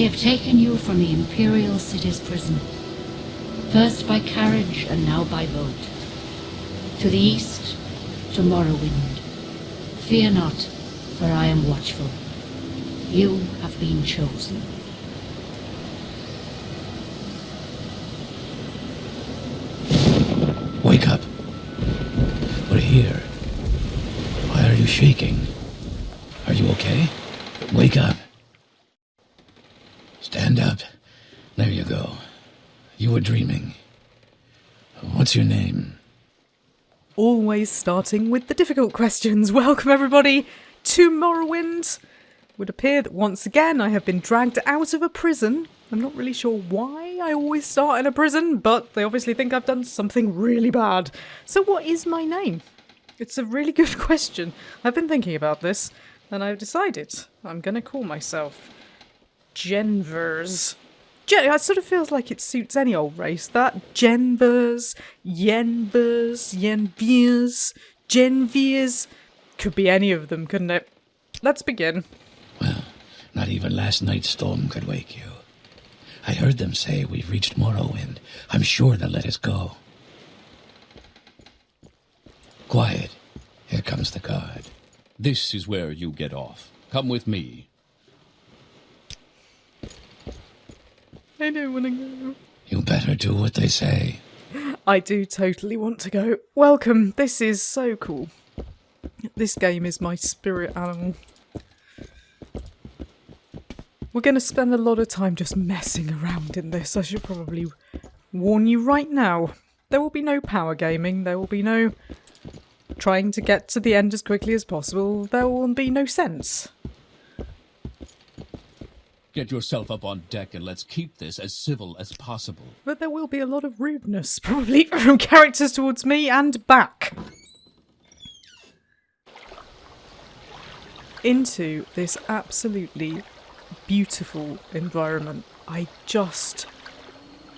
They have taken you from the Imperial City's prison, first by carriage and now by boat. To the east, to Morrowind. Fear not, for I am watchful. You have been chosen. Wake up. We're here. Why are you shaking? Are you okay? Wake up. Stand up. There you go. You were dreaming. What's your name? Always starting with the difficult questions. Welcome everybody to Morrowind. It would appear that once again I have been dragged out of a prison. I'm not really sure why I always start in a prison, but they obviously think I've done something really bad. So what is my name? It's a really good question. I've been thinking about this, and I've decided I'm going to call myself Jennyverse. It sort of feels like it suits any old race, that. Jennyverse, Jennyverse. Could be any of them, couldn't it? Let's begin. Well, not even last night's storm could wake you. I heard them say we've reached Morrowind. I'm sure they'll let us go. Quiet. Here comes the guard. This is where you get off. Come with me. I don't want to go. You better do what they say. I do totally want to go. Welcome. This is so cool. This game is my spirit animal. We're going to spend a lot of time just messing around in this. I should probably warn you right now. There will be no power gaming. There will be no trying to get to the end as quickly as possible. There will be no sense. Get yourself up on deck and let's keep this as civil as possible. But there will be a lot of rudeness, probably, from characters towards me and back. Into this absolutely beautiful environment. I just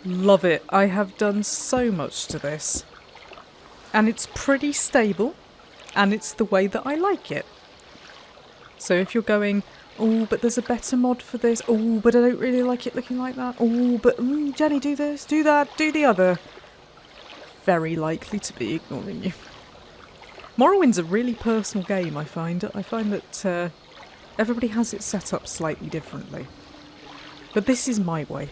love it. I have done so much to this. And it's pretty stable, and it's the way that I like it. So if you're going, oh, but there's a better mod for this, oh, but I don't really like it looking like that, oh, but Jenny, do this, do that, do the other, very likely to be ignoring you. Morrowind's a really personal game, I find. I find that everybody has it set up slightly differently. But this is my way.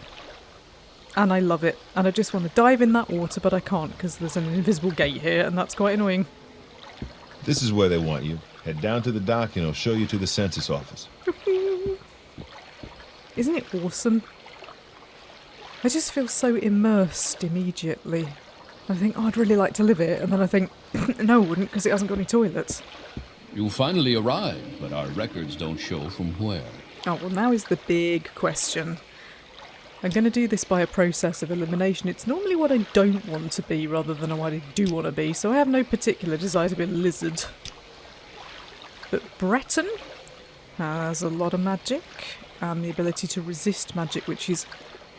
And I love it. And I just want to dive in that water, but I can't because there's an invisible gate here, and that's quite annoying. This is where they want you. Head down to the dock and I'll show you to the census office. Isn't it awesome? I just feel so immersed immediately. I think, oh, I'd really like to live it. And then I think, no, I wouldn't, because it hasn't got any toilets. You finally arrived, but our records don't show from where. Oh, well, now is the big question. I'm going to do this by a process of elimination. It's normally what I don't want to be rather than what I do want to be, so I have no particular desire to be a lizard. But Breton has a lot of magic and the ability to resist magic, which is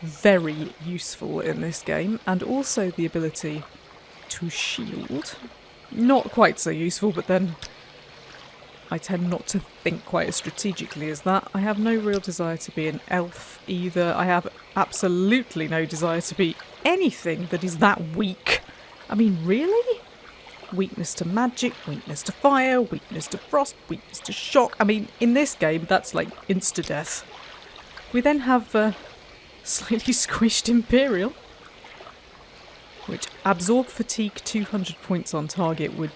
very useful in this game, and also the ability to shield. Not quite so useful, but then I tend not to think quite as strategically as that. I have no real desire to be an elf either. I have absolutely no desire to be anything that is that weak. I mean, really? Weakness to magic, weakness to fire, weakness to frost, weakness to shock. I mean, in this game, that's like insta-death. We then have slightly squished Imperial, which absorb fatigue 200 points on target would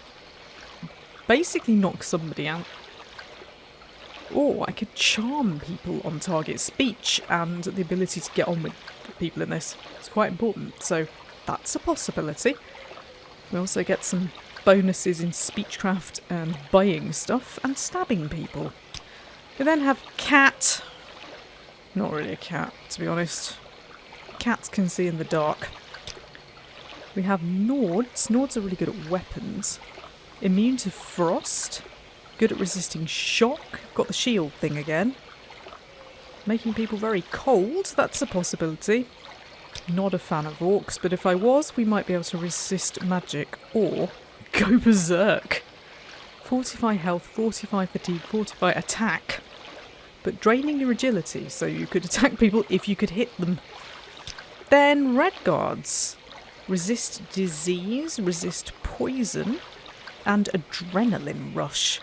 basically knock somebody out. Or I could charm people on target. Speech and the ability to get on with people in this is quite important, so that's a possibility. We also get some bonuses in speechcraft and buying stuff and stabbing people. We then have cat. Not really a cat, to be honest. Cats can see in the dark. We have Nords. Nords are really good at weapons. Immune to frost. Good at resisting shock. Got the shield thing again. Making people very cold. That's a possibility. Not a fan of orcs, but if I was, we might be able to resist magic or go berserk. Fortify health, fortify fatigue, fortify attack. but draining your agility, so you could attack people if you could hit them. Then red guards. Resist disease, resist poison, and adrenaline rush.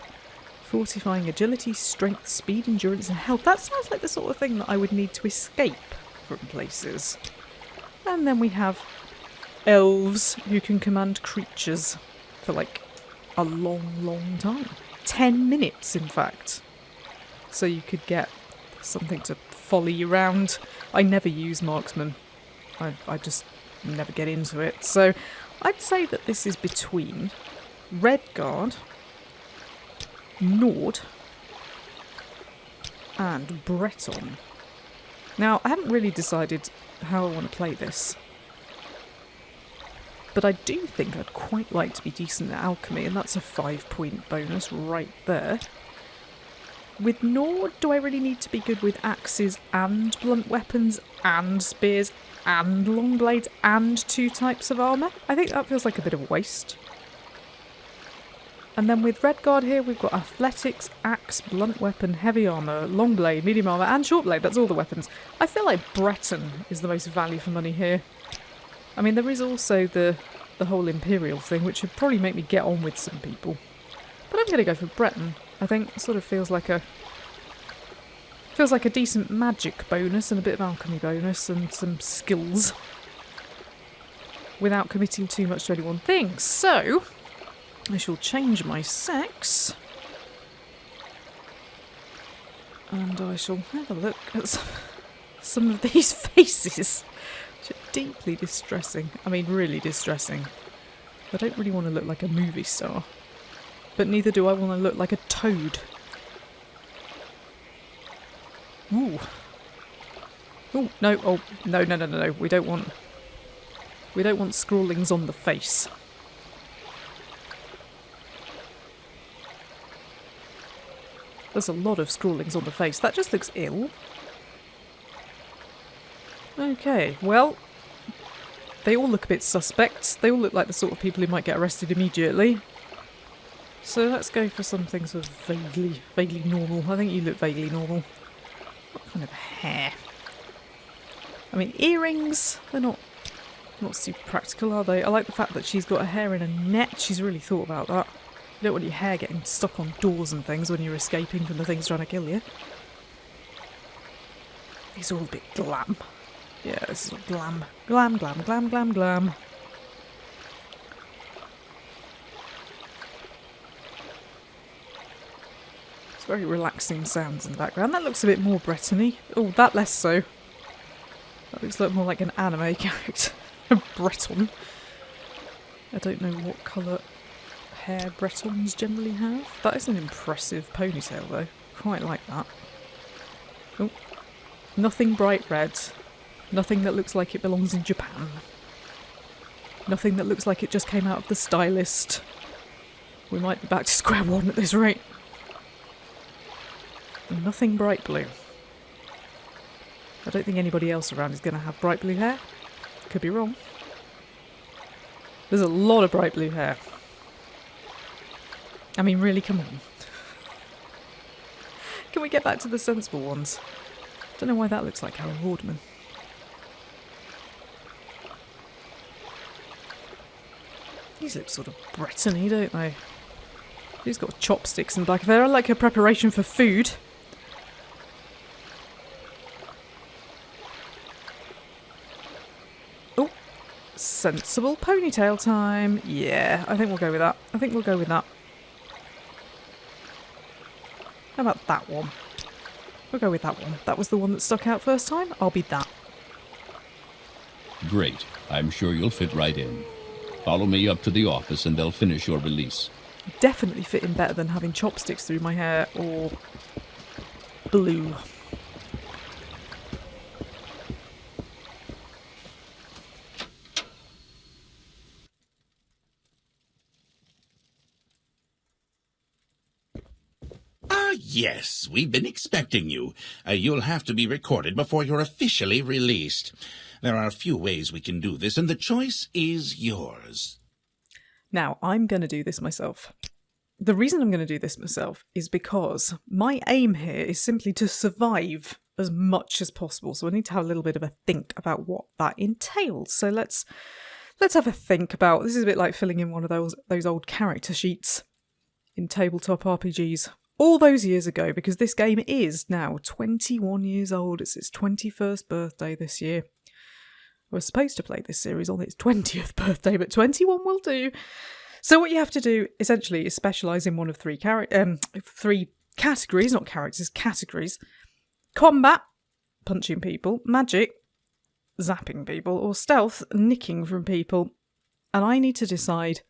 Fortifying agility, strength, speed, endurance, and health. That sounds like the sort of thing that I would need to escape from places. And then we have elves who can command creatures for like a long time. 10 minutes, in fact. So you could get something to follow you around. I never use marksman. I just never get into it. So I'd say that this is between red guard, Nord, and Breton. Now, I haven't really decided how I want to play this, but I do think I'd quite like to be decent at alchemy, and that's a 5-point bonus right there. With Nord, do I really need to be good with axes and blunt weapons and spears and long blades and 2 types of armour? I think that feels like a bit of a waste. And then with red guard here, we've got athletics, axe, blunt weapon, heavy armour, long blade, medium armour, and short blade. That's all the weapons. I feel like Breton is the most value for money here. I mean, there is also the whole Imperial thing, which would probably make me get on with some people. But I'm going to go for Breton. I think it sort of feels like a decent magic bonus and a bit of alchemy bonus and some skills without committing too much to any one thing. So I shall change my sex and I shall have a look at some of these faces, which are deeply distressing. I mean, really distressing. I don't really want to look like a movie star, but neither do I want to look like a toad. Ooh. Oh, no, oh, no. We don't want scrawlings on the face. There's a lot of scrawlings on the face. That just looks ill. Okay, well, they all look a bit suspect. They all look like the sort of people who might get arrested immediately. So let's go for something sort of vaguely normal. I think you look vaguely normal. What kind of hair? I mean, earrings, they're not super practical, are they? I like the fact that she's got her hair in a net. She's really thought about that. You don't want your hair getting stuck on doors and things when you're escaping from the things trying to kill you. These are all a bit glam. Yeah, this is all glam. Glam. It's very relaxing sounds in the background. That looks a bit more Breton-y. Oh, that less so. That looks like more like an anime character. Breton. I don't know what colour hair Bretons generally have. That is an impressive ponytail though. Quite like that. Oh, nothing bright red. Nothing that looks like it belongs in Japan. Nothing that looks like it just came out of the stylist. We might be back to square one at this rate. And nothing bright blue. I don't think anybody else around is going to have bright blue hair. Could be wrong. There's a lot of bright blue hair. I mean, really, come on. Can we get back to the sensible ones? Don't know why that looks like Harold Hordman. These look sort of Breton-y, don't they? She's got chopsticks in the back of her. I like her preparation for food. Oh, sensible ponytail time. Yeah, I think we'll go with that. How about that one? We'll go with that one. That was the one that stuck out first time. I'll be that. Great. I'm sure you'll fit right in. Follow me up to the office and they'll finish your release. Definitely fit in better than having chopsticks through my hair or blue. Yes, we've been expecting you. You'll have to be recorded before you're officially released. There are a few ways we can do this, and the choice is yours. Now, I'm going to do this myself. the reason I'm going to do this myself is because my aim here is simply to survive as much as possible. So I need to have a little bit of a think about what that entails. So let's have a think about, this is a bit like filling in one of those old character sheets in tabletop RPGs all those years ago, because this game is now 21 years old. It's its 21st birthday this year. I was supposed to play this series on its 20th birthday, but 21 will do. So what you have to do, essentially, is specialise in one of three categories, not characters, categories. Combat, punching people, magic, zapping people, or stealth, nicking from people. And I need to decide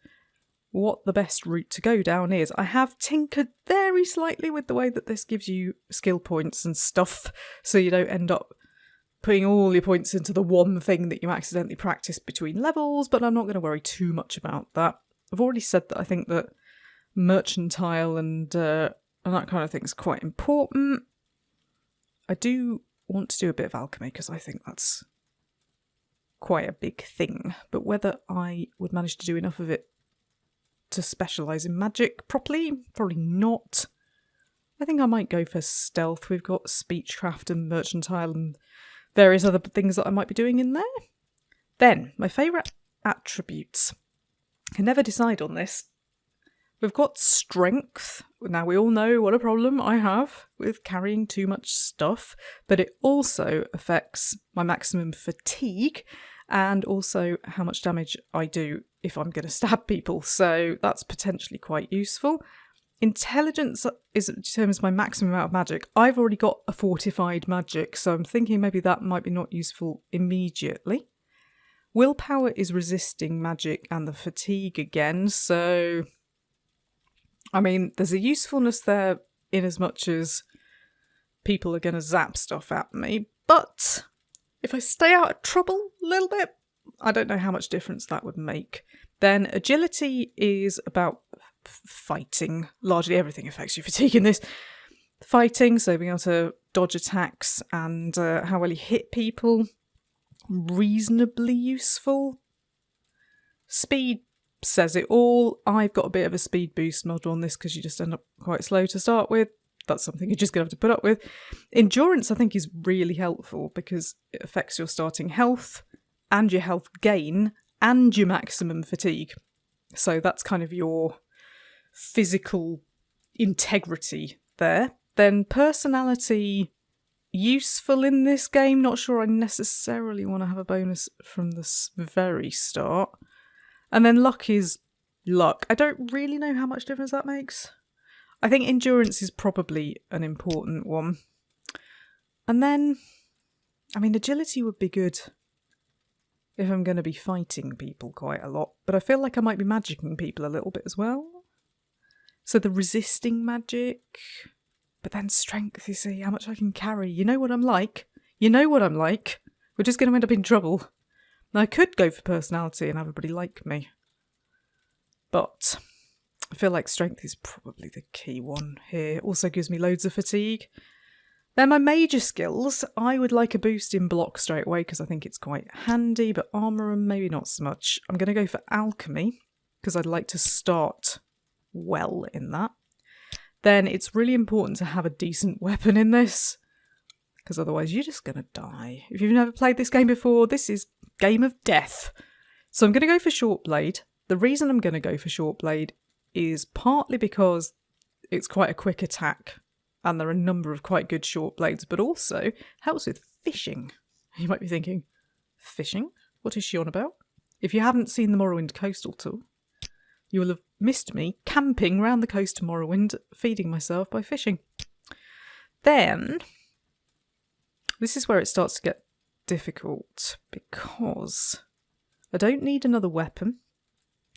what the best route to go down is. I have tinkered very slightly with the way that this gives you skill points and stuff, so you don't end up putting all your points into the one thing that you accidentally practice between levels, but I'm not going to worry too much about that. I've already said that I think that mercantile and that kind of thing is quite important. I do want to do a bit of alchemy because I think that's quite a big thing, but whether I would manage to do enough of it to specialise in magic properly, probably not. I think I might go for stealth. We've got speechcraft and mercantile and various other things that I might be doing in there. Then, my favourite attributes. I can never decide on this. We've got strength. Now, we all know what a problem I have with carrying too much stuff, but it also affects my maximum fatigue and also how much damage I do if I'm going to stab people, so that's potentially quite useful. Intelligence determines my maximum amount of magic. I've already got a fortified magic, so I'm thinking maybe that might be not useful immediately. Willpower is resisting magic and the fatigue again, so I mean, there's a usefulness there in as much as people are going to zap stuff at me, but if I stay out of trouble a little bit, I don't know how much difference that would make. Then agility is about fighting. Largely everything affects your fatigue in this. Fighting, so being able to dodge attacks and how well you hit people. Reasonably useful. Speed says it all. I've got a bit of a speed boost model on this because you just end up quite slow to start with. That's something you're just going to have to put up with. Endurance, I think, is really helpful because it affects your starting health and your health gain and your maximum fatigue. So that's kind of your physical integrity there. Then personality, useful in this game. Not sure I necessarily want to have a bonus from the very start. And then luck is luck. I don't really know how much difference that makes. I think endurance is probably an important one. And then, I mean, agility would be good if I'm going to be fighting people quite a lot. But I feel like I might be magicking people a little bit as well. So the resisting magic. But then strength, you see, how much I can carry. You know what I'm like. You know what I'm like. We're just going to end up in trouble. Now, I could go for personality and have everybody like me. But I feel like strength is probably the key one here. Also gives me loads of fatigue. Then my major skills, I would like a boost in block straight away because I think it's quite handy, but armour maybe not so much. I'm going to go for alchemy because I'd like to start well in that. Then it's really important to have a decent weapon in this because otherwise you're just going to die. If you've never played this game before, this is game of death. So I'm going to go for short blade. The reason I'm going to go for short blade is partly because it's quite a quick attack and there are a number of quite good short blades, but also helps with fishing. You might be thinking, fishing? What is she on about? If you haven't seen the Morrowind coastal tour, you will have missed me camping round the coast of Morrowind, feeding myself by fishing. Then, this is where it starts to get difficult because I don't need another weapon.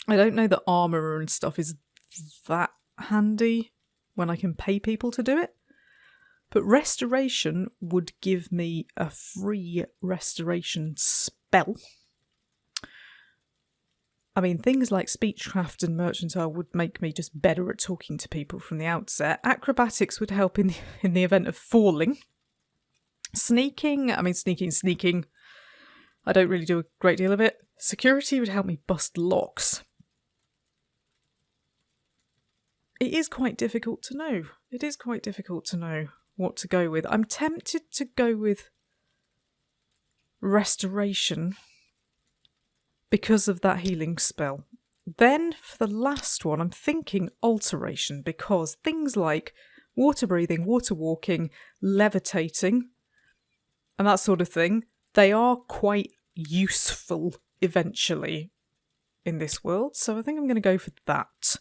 I don't know that armour and stuff is that handy when I can pay people to do it. But restoration would give me a free restoration spell. I mean, things like speechcraft and mercantile would make me just better at talking to people from the outset. Acrobatics would help in the event of falling. Sneaking. I don't really do a great deal of it. Security would help me bust locks. it is quite difficult to know. It is quite difficult to know what to go with. I'm tempted to go with restoration because of that healing spell. Then for the last one, I'm thinking alteration, because things like water breathing, water walking, levitating, and that sort of thing, they are quite useful eventually in this world. So I think I'm going to go for that.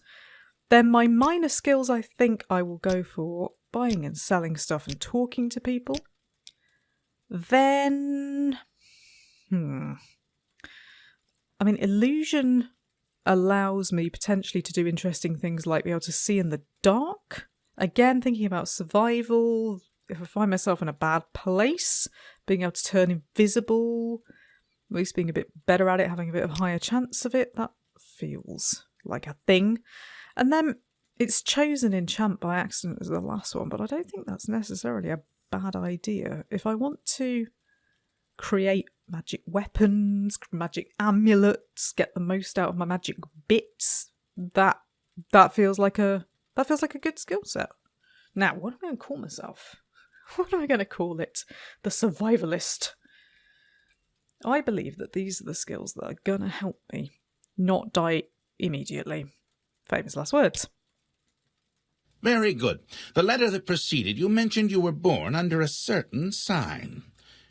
Then my minor skills, I think I will go for buying and selling stuff and talking to people. Then, I mean, illusion allows me potentially to do interesting things like be able to see in the dark. Again, thinking about survival, if I find myself in a bad place, being able to turn invisible, at least being a bit better at it, having a bit of higher chance of it, that feels like a thing. And then it's chosen enchant by accident as the last one, but I don't think that's necessarily a bad idea. If I want to create magic weapons, magic amulets, get the most out of my magic bits, that feels like a good skill set. Now, what am I going to call myself? What am I going to call it? The survivalist. I believe that these are the skills that are going to help me not die immediately. Famous last words. Very good. The letter that preceded, you mentioned you were born under a certain sign.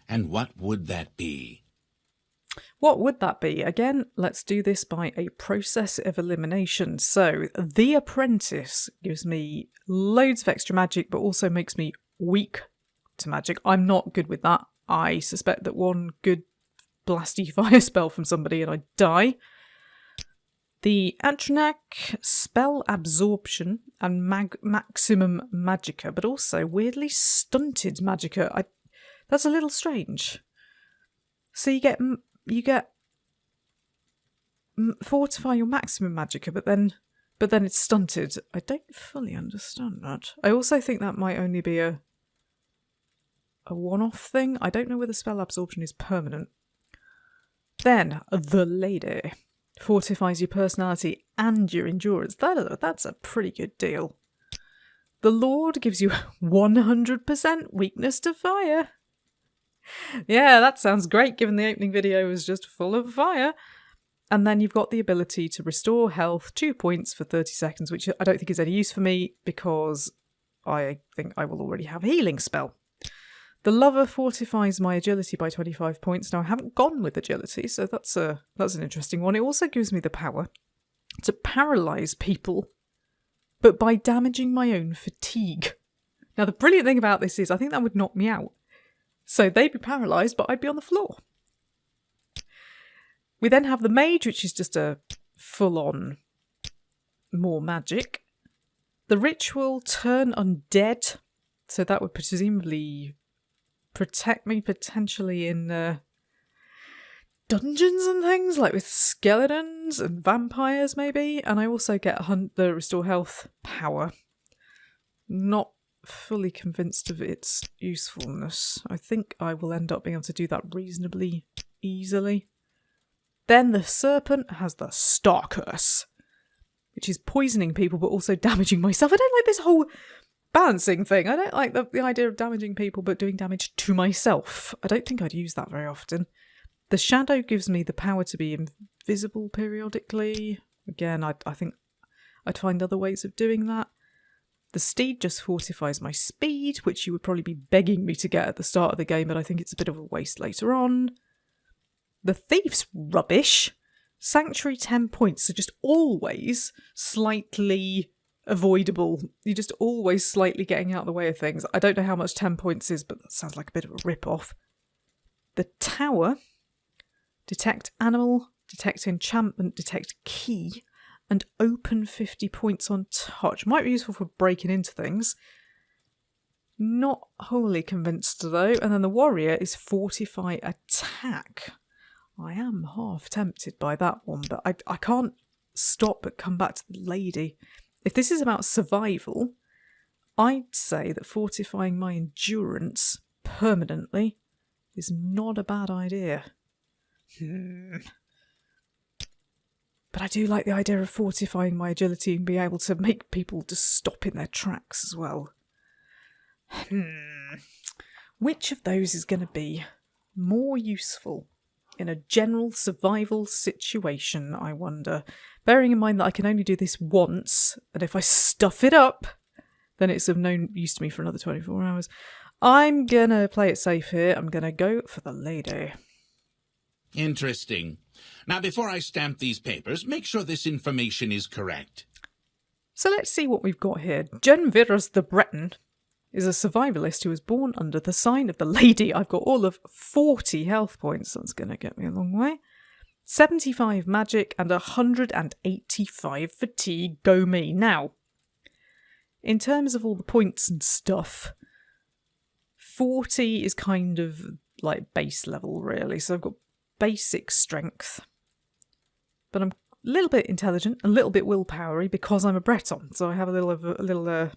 And what would that be? What would that be? Again, let's do this by a process of elimination. So, the apprentice gives me loads of extra magic, but also makes me weak to magic. I'm not good with that. I suspect that one good blasty fire spell from somebody and I die. The Atronak, spell absorption and maximum magicka, but also weirdly stunted magicka. That's a little strange. So you get fortify your maximum magicka, but then it's stunted. I don't fully understand that. I also think that might only be a one-off thing. I don't know whether spell absorption is permanent. Then the lady fortifies your personality and your endurance. That's a pretty good deal. The Lord gives you 100% weakness to fire. Yeah, that sounds great given the opening video was just full of fire. And then you've got the ability to restore health 2 points for 30 seconds, which I don't think is any use for me because I think I will already have a healing spell. The Lover fortifies my agility by 25 points. Now, I haven't gone with agility, so that's an interesting one. It also gives me the power to paralyse people, but by damaging my own fatigue. Now, the brilliant thing about this is I think that would knock me out. So they'd be paralysed, but I'd be on the floor. We then have the Mage, which is just a full-on more magic. The Ritual, turn undead. So that would presumably protect me potentially in dungeons and things, like with skeletons and vampires maybe. And I also get the Restore Health power. Not fully convinced of its usefulness. I think I will end up being able to do that reasonably easily. Then the Serpent has the Star Curse, which is poisoning people but also damaging myself. I don't like this whole balancing thing. I don't like the idea of damaging people but doing damage to myself. I don't think I'd use that very often. The Shadow gives me the power to be invisible periodically. Again, I think I'd find other ways of doing that. The Steed just fortifies my speed, which you would probably be begging me to get at the start of the game, but I think it's a bit of a waste later on. The Thief's rubbish. Sanctuary 10 points, so just always slightly avoidable. You're just always slightly getting out of the way of things. I don't know how much 10 points is, but that sounds like a bit of a rip-off. The Tower. Detect animal, detect enchantment, detect key, and open 50 points on touch. Might be useful for breaking into things. Not wholly convinced though. And then the Warrior is fortify attack. I am half tempted by that one, but I can't stop but come back to the Lady. If this is about survival, I'd say that fortifying my endurance permanently is not a bad idea. But I do like the idea of fortifying my agility and being able to make people just stop in their tracks as well. Which of those is going to be more useful in a general survival situation, I wonder? Bearing in mind that I can only do this once, and if I stuff it up, then it's of no use to me for another 24 hours. I'm going to play it safe here. I'm going to go for the lady. Interesting. Now, before I stamp these papers, make sure this information is correct. So let's see what we've got here. Jennyverse the Breton is a survivalist who was born under the sign of the lady. I've got all of 40 health points. That's going to get me a long way. 75 magic and 185 fatigue. Go me. Now, in terms of all the points and stuff, 40 is kind of like base level, really. So I've got basic strength. But I'm a little bit intelligent, a little bit willpowery because I'm a Breton. So I have a little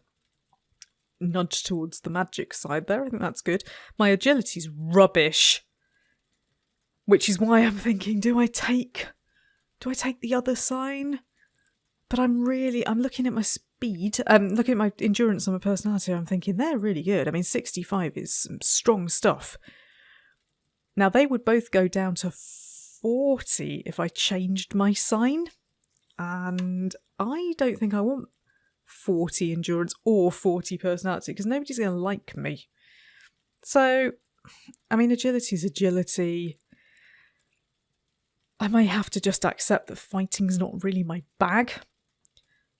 nudge towards the magic side there. I think that's good. My agility's rubbish, which is why I'm thinking, do I take the other sign? But I'm looking at my speed, looking at my endurance and my personality. I'm thinking they're really good. I mean, 65 is some strong stuff. Now they would both go down to 40 if I changed my sign, and I don't think I want 40 endurance or 40 personality because nobody's going to like me. So, I mean, agility is agility. I may have to just accept that fighting's not really my bag.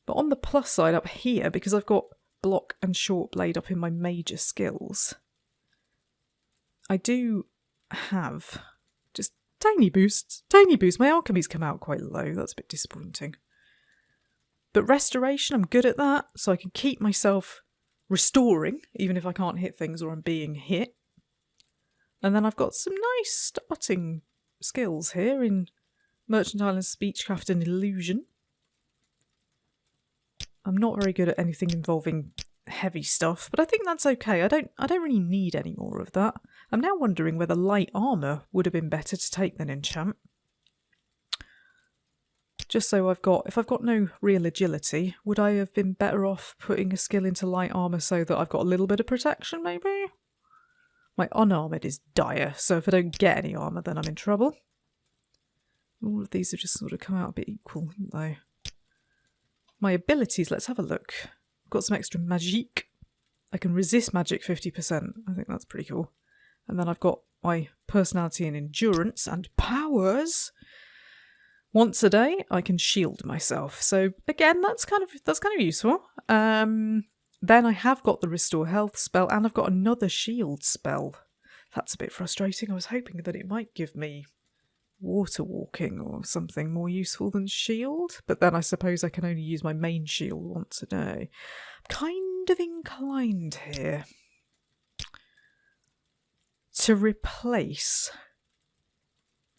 But on the plus side up here, because I've got block and short blade up in my major skills, I do have just tiny boosts. My alchemy's come out quite low. That's a bit disappointing. But restoration, I'm good at that, so I can keep myself restoring, even if I can't hit things or I'm being hit. And then I've got some nice starting skills here in Merchantile and Speechcraft and Illusion. I'm not very good at anything involving heavy stuff, but I think that's okay. I don't really need any more of that. I'm now wondering whether light armour would have been better to take than enchant. Just so if I've got no real agility, would I have been better off putting a skill into light armour so that I've got a little bit of protection, maybe? My unarmoured is dire, so if I don't get any armour, then I'm in trouble. All of these have just sort of come out a bit equal, haven't they? My abilities, let's have a look. I've got some extra magique. I can resist magic 50%. I think that's pretty cool. And then I've got my personality and endurance and powers. Once a day, I can shield myself. So again, that's kind of useful. Then I have got the restore health spell, and I've got another shield spell. That's a bit frustrating. I was hoping that it might give me water walking or something more useful than shield, but then I suppose I can only use my main shield once a day. Kind of inclined here to replace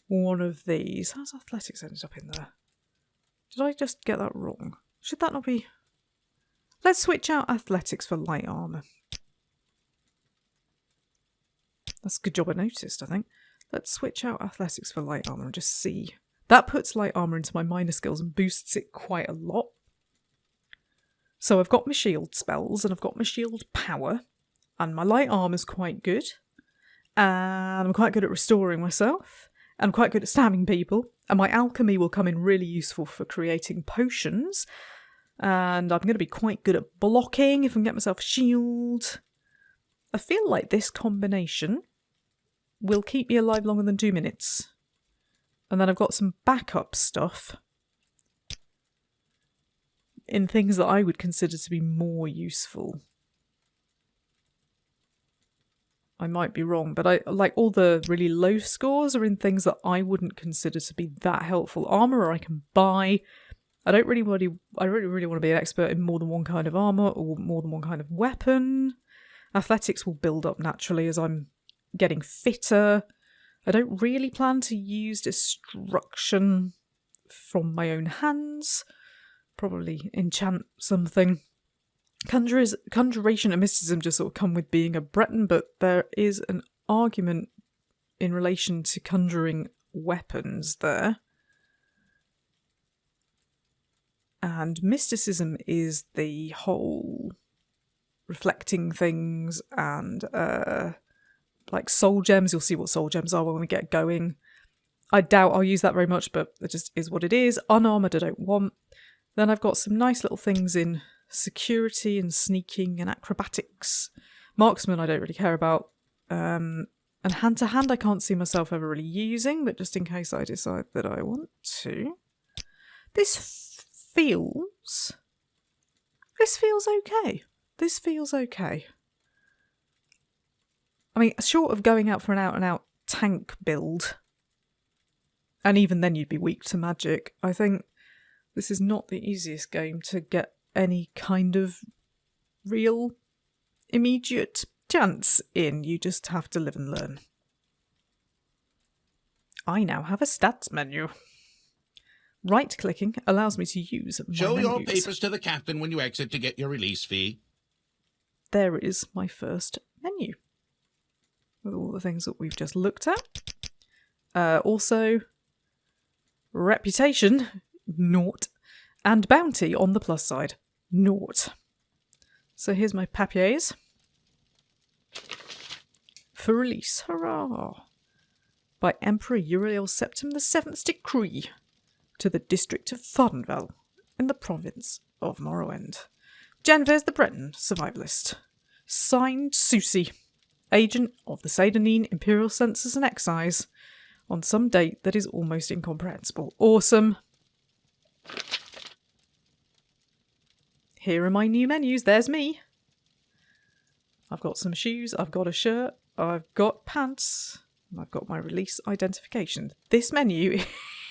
one of these. How's athletics ended up in there? Did I just get that wrong? Should that not be... Let's switch out athletics for light armour. That's a good job I noticed, I think. Let's switch out athletics for light armour and just see. That puts light armour into my minor skills and boosts it quite a lot. So I've got my shield spells and I've got my shield power, and my light armour's quite good. And I'm quite good at restoring myself. I'm quite good at stabbing people, and my alchemy will come in really useful for creating potions. And I'm going to be quite good at blocking if I can get myself a shield. I feel like this combination will keep me alive longer than 2 minutes. And then I've got some backup stuff in things that I would consider to be more useful. I might be wrong, but I like all the really low scores are in things that I wouldn't consider to be that helpful. Armour I can buy. I really want to be an expert in more than one kind of armour or more than one kind of weapon. Athletics will build up naturally as I'm getting fitter. I don't really plan to use destruction from my own hands. Probably enchant something. Conjuration and mysticism just sort of come with being a Breton, but there is an argument in relation to conjuring weapons there. And mysticism is the whole reflecting things and like soul gems. You'll see what soul gems are when we get going. I doubt I'll use that very much, but it just is what it is. Unarmoured I don't want. Then I've got some nice little things in security and sneaking and acrobatics. Marksman I don't really care about. And hand-to-hand I can't see myself ever really using, but just in case I decide that I want to. This feels okay. This feels okay. I mean, short of going out for an out-and-out tank build, and even then you'd be weak to magic, I think this is not the easiest game to get any kind of real, immediate chance in. You just have to live and learn. I now have a stats menu. Right-clicking allows me to use my Show menus. your papers to the captain when you exit to get your release fee. There is my first menu with all the things that we've just looked at. Also, reputation, naught, and bounty on the plus side, naught. So here's my papiers. For release, hurrah! By Emperor Uriel Septim the Seventh's decree to the district of Fardenval in the province of Morrowind. Jennyverse the Breton, survivalist. Signed Susie, agent of the Sadanine Imperial Census and Excise, on some date that is almost incomprehensible. Awesome. Here are my new menus. There's me. I've got some shoes, I've got a shirt, I've got pants, and I've got my release identification. This menu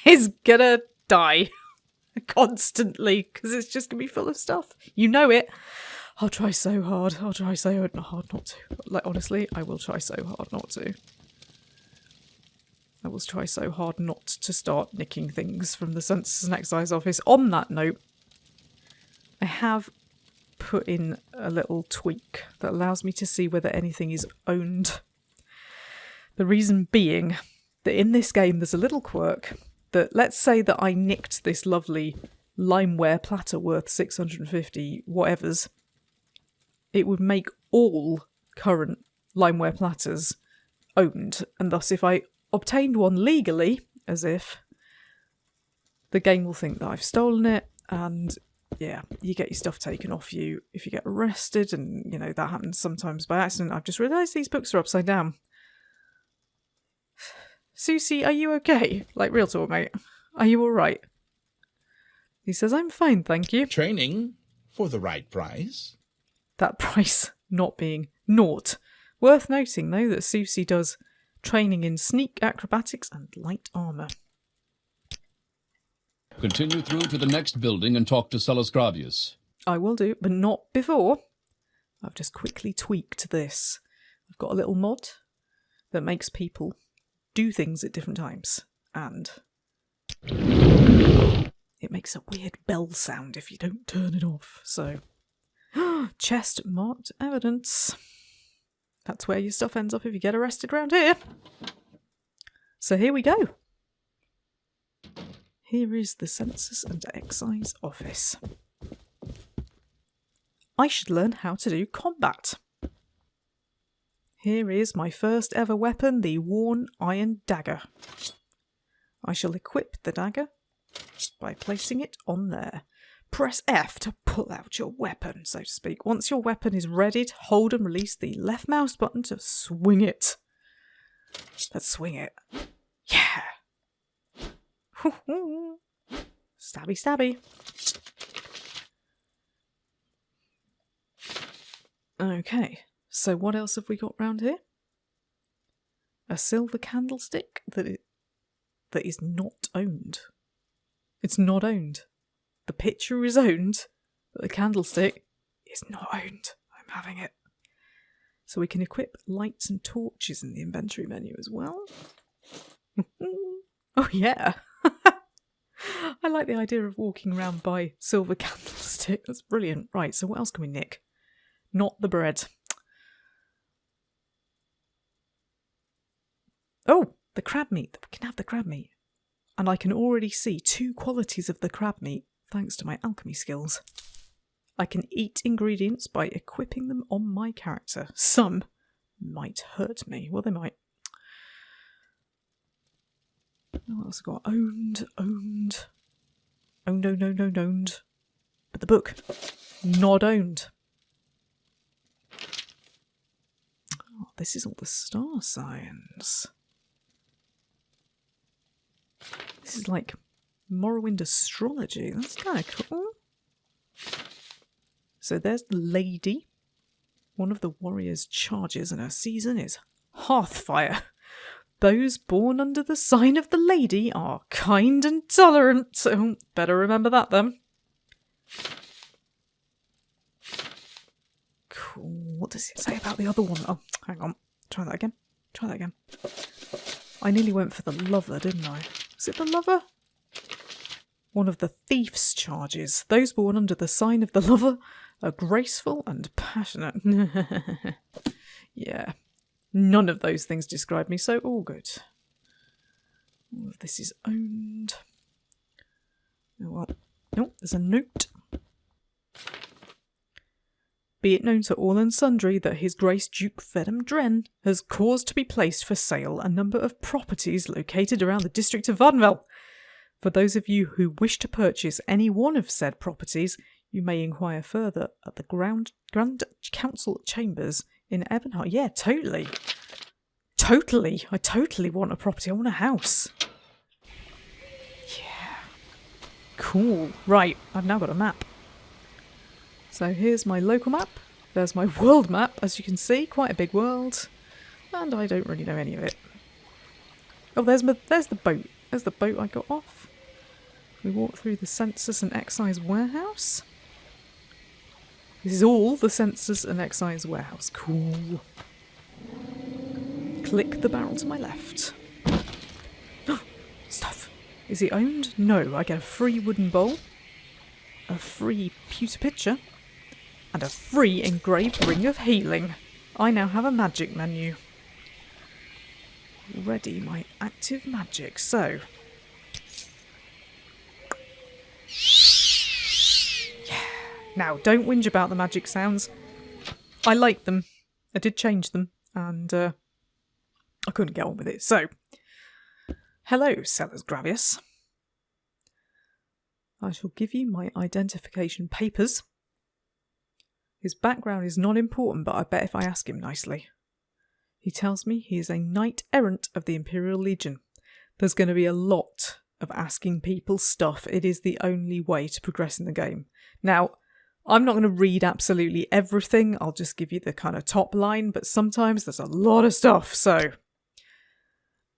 is gonna die constantly because it's just gonna be full of stuff. You know it. I'll try so hard. I'll try so hard not to. Like, honestly, I will try so hard not to. I will try so hard not to start nicking things from the Census and Excise office. On that note, I have put in a little tweak that allows me to see whether anything is owned. The reason being that in this game there's a little quirk that, let's say that I nicked this lovely limeware platter worth 650 whatevers, it would make all current limeware platters owned, and thus if I obtained one legally, as if, the game will think that I've stolen it, and yeah, you get your stuff taken off you if you get arrested, and you know that happens sometimes by accident. I've just realised these books are upside down. Susie, are you okay? Like, real talk, mate. Are you alright? He says, I'm fine, thank you. Training for the right price. That price not being naught. Worth noting, though, that Susie does training in sneak, acrobatics, and light armour. Continue through to the next building and talk to Celisgravius. I will do, but not before. I've just quickly tweaked this. I've got a little mod that makes people do things at different times, and it makes a weird bell sound if you don't turn it off. So, chest marked evidence. That's where your stuff ends up if you get arrested around here. So here we go. Here is the Census and Excise office. I should learn how to do combat. Here is my first ever weapon, the worn iron dagger. I shall equip the dagger by placing it on there. Press F to pull out your weapon, so to speak. Once your weapon is readied, hold and release the left mouse button to swing it. Let's swing it. Yeah! Stabby stabby. Okay, so what else have we got round here? A silver candlestick that is not owned. It's not owned. The picture is owned, but the candlestick is not owned. I'm having it. So we can equip lights and torches in the inventory menu as well. Oh yeah. I like the idea of walking around by silver candlestick. That's brilliant. Right, so what else can we nick? Not the bread. Oh, the crab meat. We can have the crab meat. And I can already see 2 qualities of the crab meat thanks to my alchemy skills. I can eat ingredients by equipping them on my character. Some might hurt me. Well, they might. What else have I got? Owned. Owned, owned. But the book, not owned. Oh, this is all the star signs. This is like Morrowind astrology. That's kind of cool. So there's the lady. One of the warrior's charges and her season is Hearthfire. Those born under the sign of the lady are kind and tolerant. So better remember that then. Cool. What does it say about the other one? Oh, hang on. Try that again. I nearly went for the lover, didn't I? Was it the lover? One of the thief's charges. Those born under the sign of the lover are graceful and passionate. Yeah. None of those things describe me, so all good. All of this is owned. Oh well. Oh, there's a note. Be it known to all and sundry that His Grace Duke Vedham Dren has caused to be placed for sale a number of properties located around the district of Vardenfell. For those of you who wish to purchase any one of said properties, you may inquire further at the Grand Council Chambers in Ebonheart. Yeah, totally. Totally. I totally want a property. I want a house. Yeah. Cool. Right, I've now got a map. So here's my local map. There's my world map, as you can see. Quite a big world. And I don't really know any of it. Oh, there's the boat. There's the boat I got off. We walk through the census and excise warehouse. This is all the census and excise warehouse. Cool. Click the barrel to my left. Stuff. Is it owned? No. I get a free wooden bowl, a free pewter pitcher, and a free engraved ring of healing. I now have a magic menu. Ready my active magic. So, yeah. Now, don't whinge about the magic sounds. I like them. I did change them, and I couldn't get on with it. So, hello, Sellers Gravius. I shall give you my identification papers. His background is not important, but I bet if I ask him nicely. He tells me he is a knight-errant of the Imperial Legion. There's going to be a lot of asking people stuff. It is the only way to progress in the game. Now, I'm not going to read absolutely everything. I'll just give you the kind of top line, but sometimes there's a lot of stuff. So,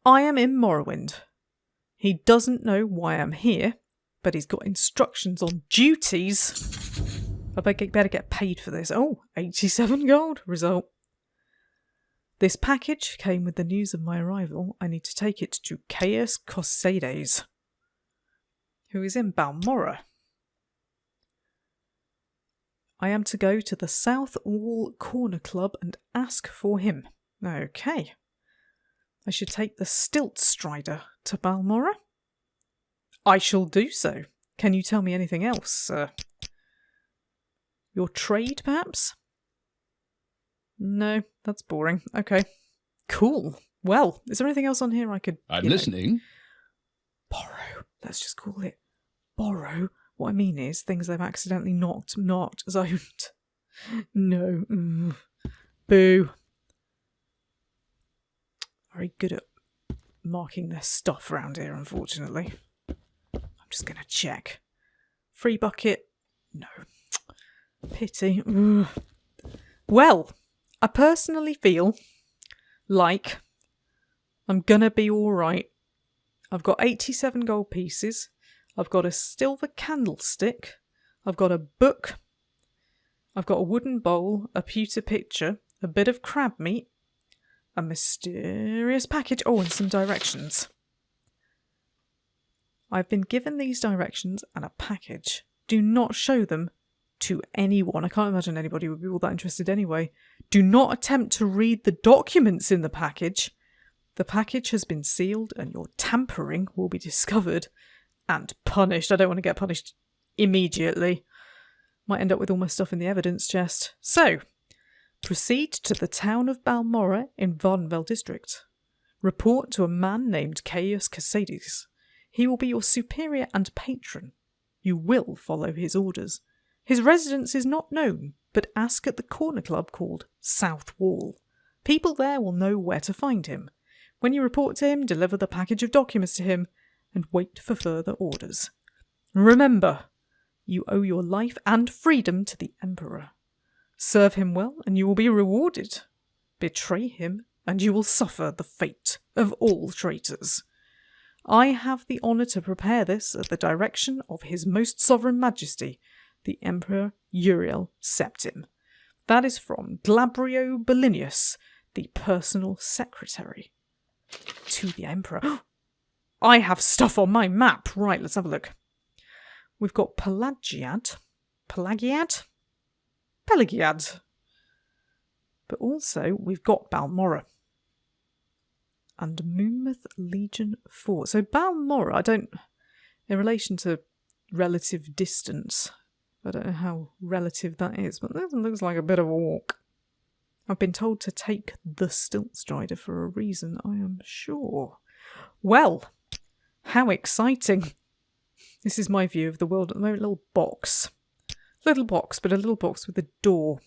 I am in Morrowind. He doesn't know why I'm here, but he's got instructions on duties. I better get paid for this. Oh, 87 gold. Result. This package came with the news of my arrival. I need to take it to Caius Cosades, who is in Balmorra. I am to go to the South Wall Corner Club and ask for him. Okay. I should take the Stilt Strider to Balmorra. I shall do so. Can you tell me anything else, sir? Your trade, perhaps? No, that's boring. Okay. Cool. Well, is there anything else on here I could... I'm listening. Borrow. Let's just call it borrow. What I mean is things they've accidentally not zoned. No. Boo. Very good at marking their stuff around here, unfortunately. I'm just going to check. Free bucket? No. Pity. Ugh. Well, I personally feel like I'm gonna be alright. I've got 87 gold pieces. I've got a silver candlestick. I've got a book. I've got a wooden bowl, a pewter pitcher, a bit of crab meat, a mysterious package, and some directions. I've been given these directions and a package. Do not show them to anyone. I can't imagine anybody would be all that interested anyway. Do not attempt to read the documents in the package. The package has been sealed and your tampering will be discovered and punished. I don't want to get punished immediately. Might end up with all my stuff in the evidence chest. So, proceed to the town of Balmora in Vardenvel district. Report to a man named Caius Casades. He will be your superior and patron. You will follow his orders. His residence is not known, but ask at the corner club called South Wall. People there will know where to find him. When you report to him, deliver the package of documents to him, and wait for further orders. Remember, you owe your life and freedom to the Emperor. Serve him well, and you will be rewarded. Betray him, and you will suffer the fate of all traitors. I have the honour to prepare this at the direction of His Most Sovereign Majesty, the Emperor Uriel Septim. That is from Glabrio Bolinius, the personal secretary. To the Emperor. I have stuff on my map. Right, let's have a look. We've got Pelagiad. But also, we've got Balmora. And Moonmouth Legion 4. So Balmora, in relation to relative distance, I don't know how relative that is, but that looks like a bit of a walk. I've been told to take the Stiltstrider for a reason, I am sure. Well, how exciting. This is my view of the world at the moment. Little box, but a little box with a door.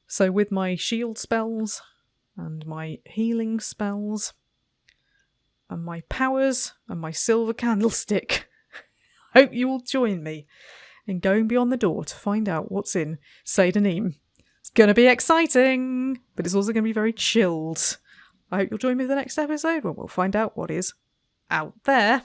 So with my shield spells, and my healing spells, and my powers, and my silver candlestick, hope you will join me in going beyond the door to find out what's in Seydanim. It's going to be exciting, but it's also going to be very chilled. I hope you'll join me for the next episode where we'll find out what is out there.